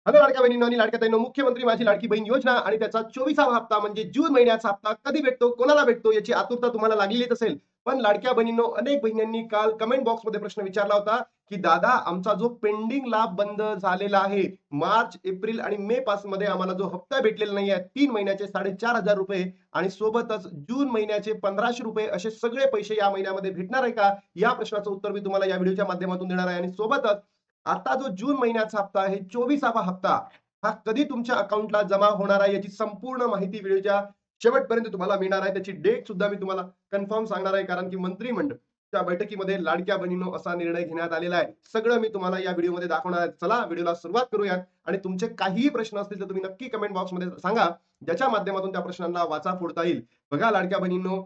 Hello लाडक्या बहिणींनो आणि लाडक्या ताईंनो, मुख्यमंत्री माझी लाडकी बहीण योजना आणि त्याचा 24वा हप्ता म्हणजे जून महिन्याचा हप्ता कधी भेटतो, कोणाला भेटतो याची आतुरता तुम्हाला लागलेलीच असेल. पण लाडक्या बहिणींनो, अनेक बहिणींनी काल कमेंट बॉक्समध्ये प्रश्न विचारला होता, की दादा आमचा जो पेंडिंग लाभ बंद झालेला आहे, मार्च, एप्रिल आणि मे पासूनमध्ये आम्हाला जो हप्ता भेटलेला नाहीये 3 महिन्याचे ₹4,500 आणि सोबतच जून महिन्याचे ₹1,500 असे सगळे पैसे या महिन्यामध्ये भेटणार आहे का? या प्रश्नाचं उत्तर मी तुम्हाला या व्हिडिओच्या माध्यमातून देणार आहे आणि सोबतच आता जो जून महिन्याचा हप्ता आहे 24वा हप्ता हा कधी तुमच्या अकाउंटला जमा होणार आहे याची संपूर्ण माहिती व्हिडिओच्या शेवटपर्यंत तुम्हाला मिळणार आहे. त्याची डेट सुद्धा मी तुम्हाला कन्फर्म सांगणार आहे, कारण की मंत्रिमंडळच्या बैठकीमध्ये लाडक्या बहिणींनो असा निर्णय घेण्यात आलेला आहे. सगळं मी तुम्हाला या व्हिडिओमध्ये दाखवणार आहे. चला व्हिडिओला सुरुवात करूयात आणि तुमचे काहीही प्रश्न असतील तर तुम्ही नक्की कमेंट बॉक्समध्ये सांगा, ज्याच्या माध्यमातून त्या प्रश्नांना वाचा फोडता येईल. बघा लाडक्या बहिणींनो,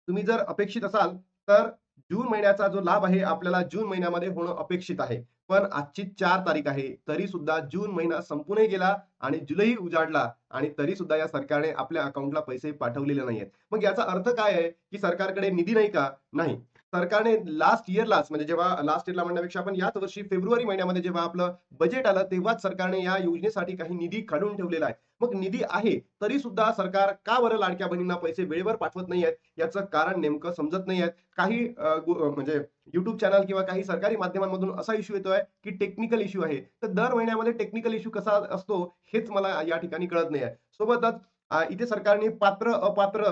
तुम्ही जर अपेक्षित असाल तर जून महिन्याचा जो लाभ आहे आपल्याला जून महिन्यामध्ये होणं अपेक्षित आहे. पण आजची 4 तारीख आहे. तरी सुद्धा जून महिना संपूनही गेला आणि जुलैही उजाडला आणि तरी सुद्धा या सरकारने आपल्या अकाउंटला पैसे पाठवलेले नाहीयेत. मग याचा अर्थ काय आहे, की सरकारकडे निधी नाही का? नाही. सरकारने लास्ट इयरलाच, म्हणजे जेव्हा लास्ट इयरला म्हणण्यापेक्षा आपण याच वर्षी फेब्रुवारी महिन्यामध्ये जेव्हा आपलं बजेट आलं, तेव्हाच सरकारने या योजनेसाठी काही निधी काढून ठेवलेला आहे. मग निधी आहे, तरी सुद्धा सरकार का बरं लाडक्या बहिणींना पैसे वेळेवर पाठवत नाहीयेत? याचं कारण नेमकं समजत नाहीये. काही म्हणजे YouTube चॅनल किंवा काही सरकारी माध्यमांमधून असा इश्यू येतोय, की टेक्निकल इश्यू आहे. तर दर महिन्यामध्ये टेक्निकल इश्यू कसा असतो हेच मला या ठिकाणी कळत नाहीये. सोबतच इथे सरकारने पात्र, अपात्र,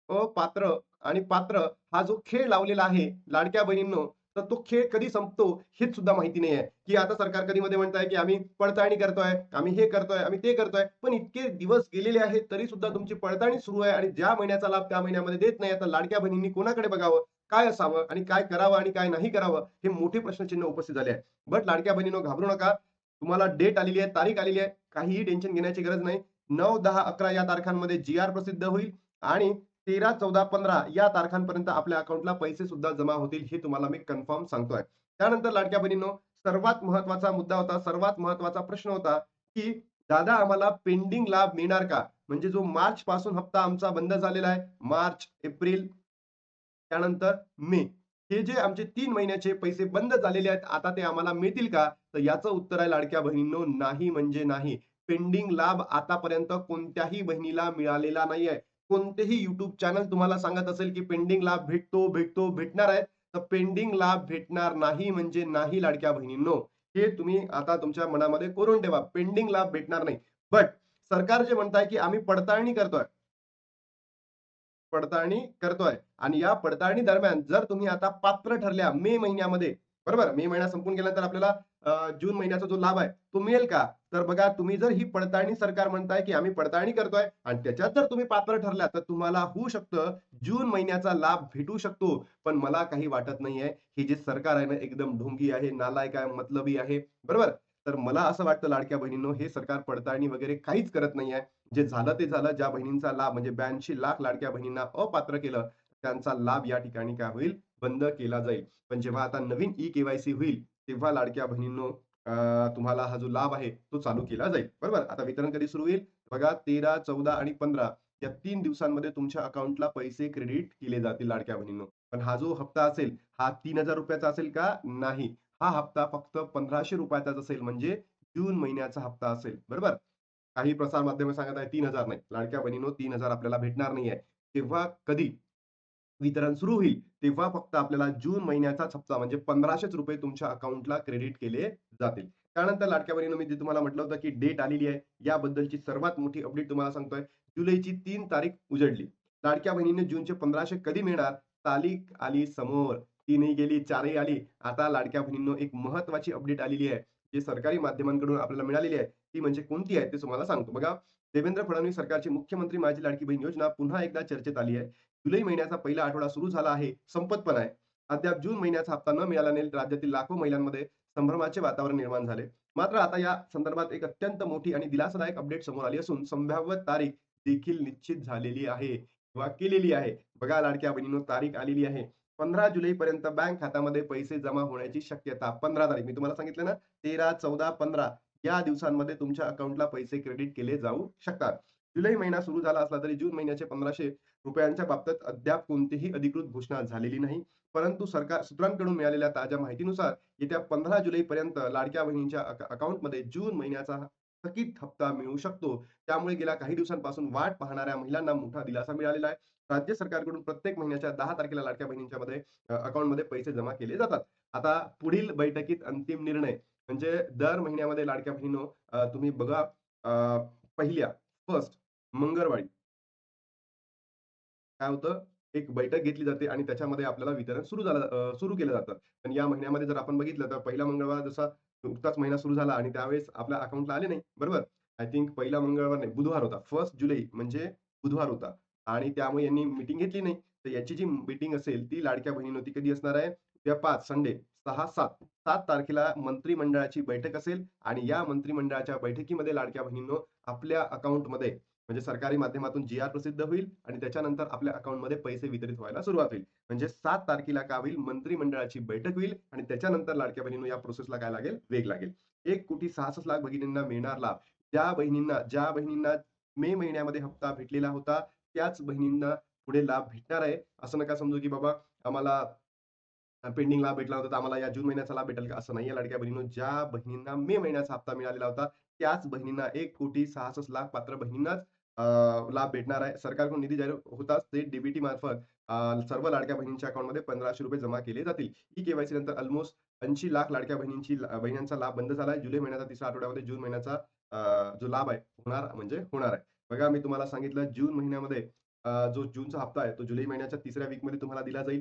अपात्र आणि पात्र हा जो खेळ लावलेला आहे लाडक्या बहिणींनो, तर तो खेळ कधी संपतो हेच सुद्धा माहिती नाहीये. की आता सरकार कधी-मध्ये म्हणताय, की आम्ही पडताळणी करतोय, आम्ही हे करतोय, आम्ही ते करतोय. पण इतके दिवस गेलेले आहेत तरी सुद्धा तुमची पडताळणी सुरू आहे आणि ज्या महिन्याचा लाभ त्या महिन्यामध्ये देत नाही. तर लाडक्या बहिणींनी कोणाकडे बघावं? काय असावं आणि काय करावं आणि काय नाही करावं? हे मोठे प्रश्नचिन्ह उपस्थित झाले आहे. बट लाडक्या बहिणींनो, घाबरू नका. तुम्हाला डेट आलेली आहे, तारीख आलेली आहे. काहीही टेन्शन घेण्याची गरज नाही. 9, 10, 11 या तारखांमध्ये जी-आर प्रसिद्ध होईल आणि 13, 14, 15 या तारखांपर्यंत आपल्या अकाउंटला पैसे सुद्धा जमा होतील, हे तुम्हाला मी कन्फर्म सांगतोय. त्यानंतर लाडक्या बहिणींनो, सर्वात महत्त्वाचा मुद्दा होता, सर्वात महत्त्वाचा प्रश्न होता, की दादा आम्हाला पेंडिंग लाभ मिळणार का? म्हणजे जो मार्च पासून हप्ता आमचा बंद झालेला आहे. मार्च, एप्रिल त्यानंतर मे. हे जे आमचे 3 महिन्याचे पैसे बंद झालेले आहेत, आता ते आम्हाला मिळतील का? तर याचं उत्तर आहे लाडक्या बहिणींनो, नाही म्हणजे नाही. पेंडिंग लाभ आतापर्यंत कोणत्याही बहिणीला मिळालेला नाहीये. कोणतेही YouTube चॅनल तुम्हाला सांगत असेल, की पेंडिंग लाभ भेटतो, भेटतो, भेटणार आहे. तर पेंडिंग लाभ भेटणार नाही म्हणजे नाही लाडक्या बहिणींनो. हे तुम्ही आता तुमच्या मनामध्ये कोरून ठेवा. पेंडिंग लाभ भेटणार नाही. बट सरकार जे म्हणताय, की आम्ही पडताळणी करतोय. पडताळणी करतोय आणि या पडताळणी दरम्यान जर तुम्ही आता पात्र ठरल्या मे महिन्यामध्ये, बरोबर? मे महिना संपून गेल्यानंतर आपल्याला जून महिन्याचा जो लाभ आहे तो मिळेल का? तर बघा, तुम्ही जर ही पडताळणी, सरकार म्हणताय की आम्ही पडताळणी करतोय आणि त्याच्यात जर तुम्ही पात्र ठरल्या तर तुम्हाला होऊ शकतं जून महिन्याचा लाभ भेटू शकतो. पण मला काही वाटत नाहीये. हे जे सरकार आहे ना, एकदम ढोंगी आहे, नालायक आहे, मतलबी आहे. बरोबर? तर मला असं वाटतं लाडक्या बहिणींनो, हे सरकार पडताळणी वगैरे काहीच करत नाहीये. जे झालं ते झालं. ज्या बहिणींचा लाभ म्हणजे 82 लाख लाडक्या बहिणींना अपात्र केलं, त्यांचा लाभ या ठिकाणी काय होईल? बंद केला जाईल. पण जेव्हा आता नवीन ई-के-वाय-सी होईल, तेव्हा लाडक्या बहिणींनो, तुम्हाला हा जो लाभ आहे, तो चालू केला जाईल. बरोबर? आता वितरण कधी सुरू होईल? बघा, 13, 14 आणि 15 या 3 दिवसांमध्ये तुमच्या अकाउंटला पैसे क्रेडिट केले जातील लाडक्या बहिणींनो. पण हा जो हप्ता असेल, हा ₹3000 चा असेल का? नाही. हा हप्ता फक्त ₹1500 चाच असेल, म्हणजे जून महिन्याचा हप्ता असेल. बरोबर? काही प्रसार माध्यमं सांगत आहेत 3,000 नाही. लाडक्या बहिणींनो, 3,000 आपल्याला भेटणार नाहीये. तेव्हा कधी वितरण सुरू होईल, तेव्हा फक्त आपल्याला जून महिन्याचाच हप्ता म्हणजे ₹1500 तुमच्या अकाउंटला क्रेडिट केले जातील. त्यानंतर लाडक्या बहिणींनो, मी जे तुम्हाला म्हटलं होतं, की डेट आलेली आहे. याबद्दलची सर्वात मोठी अपडेट तुम्हाला सांगतोय. जुलैची 3 तारीख उजडली. लाडक्या बहिणींनो, जूनचे 1500 कधी मिळणार? तारीख आली समोर. 3 गेली, 4 आली. आता लाडक्या बहिणींनो, एक महत्त्वाची अपडेट आलेली आहे. जी सरकारी माध्यमांकडून आपल्याला मिळालेली आहे. ती म्हणजे कोणती आहे ते तुम्हाला सांगतो. बघा, देवेंद्र फडणवीस सरकारची मुख्यमंत्री माझी लाडकी बहीण योजना पुन्हा एकदा चर्चेत आली आहे. जुलै महिन्याचा पहिला आठवडा सुरू झाला आहे, संपत पण आहे. अद्याप जून महिन्याचा हप्ता न मिळाल्याने राज्यातील लाखो महिलांमध्ये संभ्रमाचे वातावरण निर्माण झाले. मात्र आता या संदर्भात एक अत्यंत मोठी आणि दिलासादायक अपडेट समोर आली असून संभाव्य तारीख देखील निश्चित झालेली आहे किंवा केलेली आहे. बघा लाडक्या बहिणींनो, तारीख आलेली आहे. 15 जुलैपर्यंत बँक खात्यामध्ये पैसे जमा होण्याची शक्यता. 15 तारीख मी तुम्हाला सांगितलं ना, 13, 14, 15 या दिवसांमध्ये तुमच्या अकाउंटला पैसे क्रेडिट केले जाऊ शकतात. जुलै महिना सुरू झाला असला तरी जून महिन्याचे ₹1500 बाबतीत अद्याप कोणतीही अधिकृत घोषणा झालेली नाही. परंतु सरकार सूत्रांकडून मिळालेल्या ताज्या माहितीनुसार येत्या 15 जुलैपर्यंत लाडक्या बहिणींच्या अकाउंटमध्ये जून महिन्याचा थकीत हप्ता मिळू शकतो. त्यामुळे गेल्या काही दिवसांपासून वाट पाहणाऱ्या महिलांना मोठा दिलासा मिळालेला आहे. राज्य सरकारकडून प्रत्येक महिन्याच्या 10 तारखेला लाडक्या बहिणींच्या अकाउंटमध्ये पैसे जमा केले जातात. आता पुढील बैठकीत अंतिम निर्णय म्हणजे दर महिन्यामध्ये लाडक्या बहिणींनो तुम्ही बघा पहिल्या फर्स्ट मंगळवारी काय होतं, एक बैठक घेतली जाते आणि त्याच्यामध्ये आपल्याला वितरण सुरू केलं जातं. पण या महिन्यामध्ये जर आपण बघितलं तर पहिला मंगळवार जसा नुकताच महिना सुरू झाला आणि त्यावेळेस आपल्या अकाउंटला आले नाही, बरोबर? आय थिंक पहिला मंगळवार नाही, बुधवार होता. 1 जुलै म्हणजे बुधवार होता आणि त्यामुळे यांनी मीटिंग घेतली नाही. तर याची जी मीटिंग असेल ती लाडक्या बहिणींनो ती कधी असणार आहे? उद्या 5 संडे 6, 7 तारखेला मंत्रिमंडळाची बैठक असेल आणि या मंत्रिमंडळाच्या बैठकीमध्ये लाडक्या बहिणींनो आपल्या अकाउंटमध्ये म्हणजे सरकारी माध्यमातून जी-आर प्रसिद्ध होईल आणि त्याच्यानंतर आपल्या अकाउंटमध्ये पैसे वितरित व्हायला सुरुवात होईल. म्हणजे 7 तारखेला काय होईल, मंत्रिमंडळाची बैठक होईल आणि त्याच्यानंतर लाडक्या बहिणींनो या प्रोसेसला काय लागेल, वेग लागेल. 1,66,00,000 भगिनींना मिळणार लाभ. ज्या बहिणींना मे महिन्यामध्ये हप्ता भेटलेला होता, त्याच बहिणींना पुढे लाभ भेटणार आहे. असं नका समजू, की बाबा आम्हाला पेंडिंग लाभ भेटला होता, तर आम्हाला या जून महिन्याचा लाभ भेटेल का? असं नाहीये लाडक्या बहिणींनो. ज्या बहिणींना मे महिन्याचा हप्ता मिळालेला होता, त्याच बहिणींना 1,66,00,000 पात्र बहिणींनाच लाभ भेटणार आहे. सरकारकडून निधी जाहीर होताच ते डी मार्फत सर्व लाडक्या बहिणींच्या अकाउंटमध्ये ₹1,500 जमा केले जातील. ई-के-वाय-सी नंतर अल्मोस्ट 80,00,000 लाडक्या बहिणींचा लाभ बंद झाला आहे. जुलै महिन्याचा तिसऱ्या आठवड्यामध्ये जून महिन्याचा जो लाभ आहे होणार आहे. बघा मी तुम्हाला सांगितलं जून महिन्यामध्ये जो जूनचा हप्ता आहे, तो जुलै महिन्याच्या तिसऱ्या वीकमध्ये तुम्हाला दिला जाईल.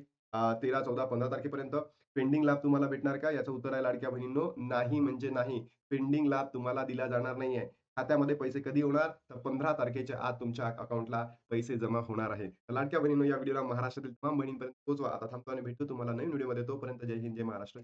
13, 14, 15 तारखेपर्यंत पेंडिंग लाभ तुम्हाला भेटणार का? याचं उत्तर आहे लाडक्या बहिणींनो, नाही म्हणजे नाही. पेंडिंग लाभ तुम्हाला दिला जाणार नाहीये. खात्यामध्ये पैसे कधी होणार? तर 15 तारखेच्या आत तुमच्या अकाउंटला पैसे जमा होणार आहे. तर लाडक्या बहिणींनो, या व्हिडिओला महाराष्ट्रातील तमाम बहिणींपर्यंत पोहोचवा. आता थांबतो आणि भेटतो तुम्हाला नवीन व्हिडिओमध्ये. तोपर्यंत जय हिंद, जय महाराष्ट्र.